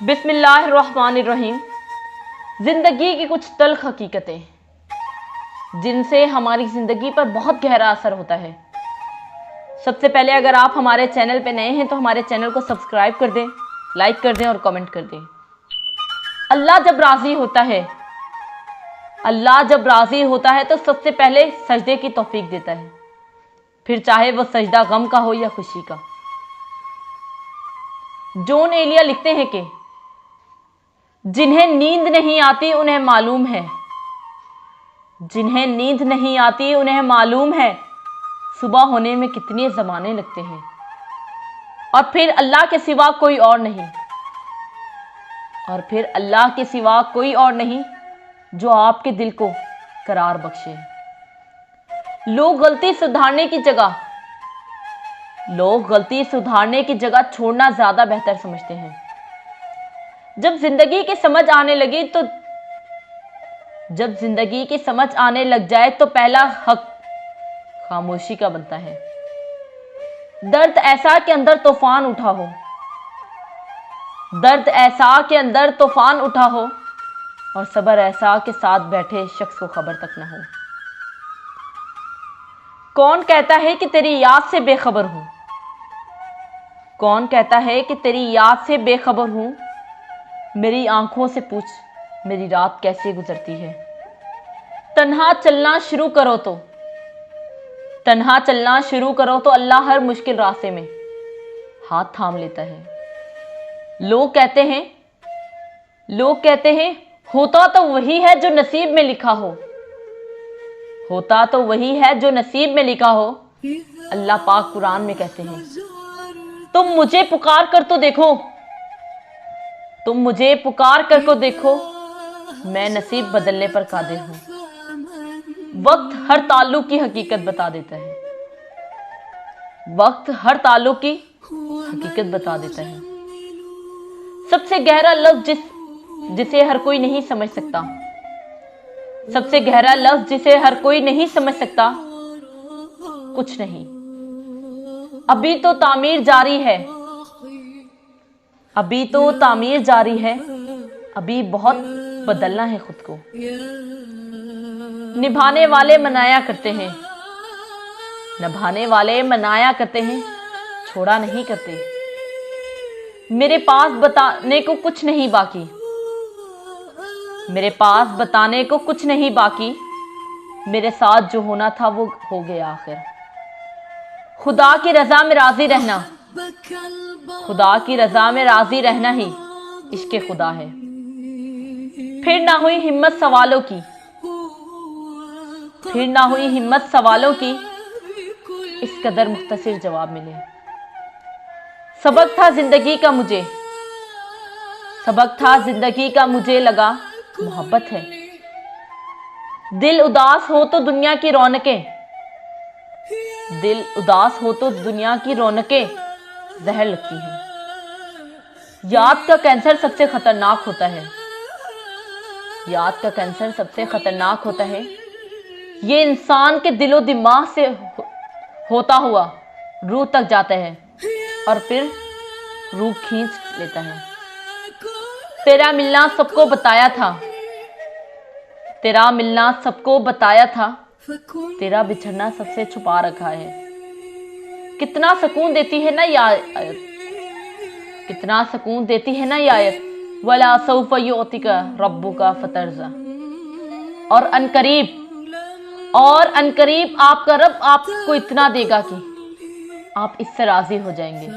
बिस्मिल्लाहिर्रहमानिर्रहीम। ज़िंदगी की कुछ तल्ख हकीकतें जिनसे हमारी ज़िंदगी पर बहुत गहरा असर होता है। सबसे पहले अगर आप हमारे चैनल पे नए हैं तो हमारे चैनल को सब्सक्राइब कर दें, लाइक कर दें और कमेंट कर दें। अल्लाह जब राज़ी होता है तो सबसे पहले सजदे की तौफीक देता है, फिर चाहे वो सजदा गम का हो या खुशी का। जॉन एलिया लिखते हैं कि जिन्हें नींद नहीं आती उन्हें मालूम है, जिन्हें नींद नहीं आती उन्हें मालूम है सुबह होने में कितने ज़माने लगते हैं, और फिर अल्लाह के सिवा कोई और नहीं, और फिर अल्लाह के सिवा कोई और नहीं जो आपके दिल को करार बख्शे। लोग गलती सुधारने की जगह छोड़ना ज़्यादा बेहतर समझते हैं। जब जिंदगी की समझ आने लग जाए तो पहला हक खामोशी का बनता है। दर्द ऐसा के अंदर तूफान उठा हो और सब्र ऐसा के साथ बैठे शख्स को खबर तक न हो। कौन कहता है कि तेरी याद से बेखबर हूं, मेरी आंखों से पूछ मेरी रात कैसे गुजरती है। तन्हा चलना शुरू करो तो अल्लाह हर मुश्किल रास्ते में हाथ थाम लेता है। लोग कहते हैं होता तो वही है जो नसीब में लिखा हो। अल्लाह पाक कुरान में कहते हैं तुम मुझे पुकार कर तो देखो, मैं नसीब बदलने पर कादिर हूं। वक्त हर ताल्लुक की हकीकत बता देता है। सबसे गहरा लफ्ज जिसे हर कोई नहीं समझ सकता, कुछ नहीं। अभी तो तामीर जारी है, अभी बहुत बदलना है खुद को। निभाने वाले मनाया करते हैं, छोड़ा नहीं करते। मेरे पास बताने को कुछ नहीं बाकी, मेरे साथ जो होना था वो हो गया आखिर। खुदा की रजा में राजी रहना ही इश्क़ खुदा है। फिर ना हुई हिम्मत सवालों की, इस कदर मुख्तसर जवाब मिले। सबक था जिंदगी का मुझे लगा मोहब्बत है। दिल उदास हो तो दुनिया की रौनकें जहर लगती हैं। याद का कैंसर सबसे खतरनाक होता है। ये इंसान के दिलो दिमाग से होता हुआ रूह तक जाता है और फिर रूह खींच लेता है। तेरा मिलना सबको बताया था, तेरा बिछड़ना सबसे छुपा रखा है। कितना सकून देती है ना ये आयत, वला सौफ युअतिका रब्बुका फतरज़ा। और अनकरीब आपका रब आपको इतना देगा कि आप इससे राजी हो जाएंगे।